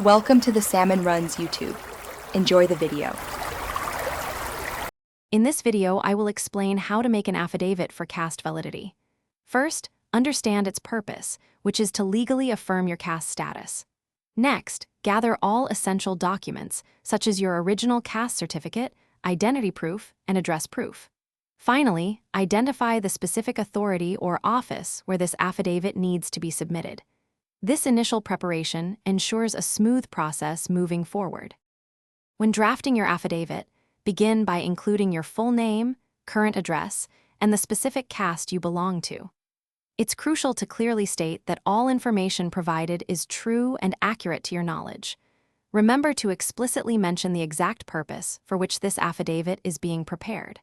Welcome to the Salmon Runs YouTube. Enjoy the video. In this video, I will explain how to make an affidavit for caste validity. First, understand its purpose, which is to legally affirm your caste status. Next, gather all essential documents, such as your original caste certificate, identity proof, and address proof. Finally, identify the specific authority or office where this affidavit needs to be submitted. This initial preparation ensures a smooth process moving forward. When drafting your affidavit, begin by including your full name, current address, and the specific caste you belong to. It's crucial to clearly state that all information provided is true and accurate to your knowledge. Remember to explicitly mention the exact purpose for which this affidavit is being prepared.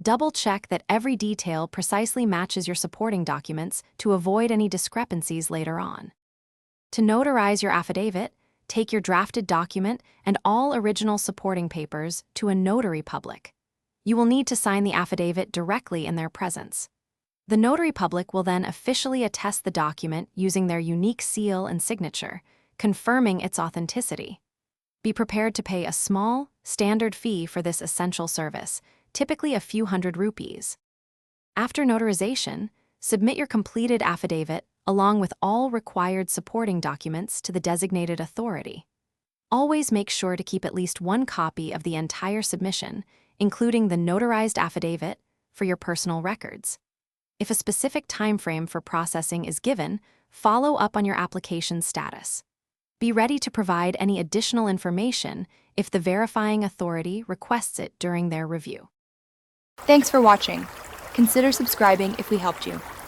Double-check that every detail precisely matches your supporting documents to avoid any discrepancies later on. To notarize your affidavit, take your drafted document and all original supporting papers to a notary public. You will need to sign the affidavit directly in their presence. The notary public will then officially attest the document using their unique seal and signature, confirming its authenticity. Be prepared to pay a small, standard fee for this essential service, typically a few hundred rupees. After notarization, submit your completed affidavit along with all required supporting documents to the designated authority. Always make sure to keep at least one copy of the entire submission, including the notarized affidavit, for your personal records. If a specific time frame for processing is given, follow up on your application status. Be ready to provide any additional information if the verifying authority requests it during their review. Thanks for watching. Consider subscribing if we helped you.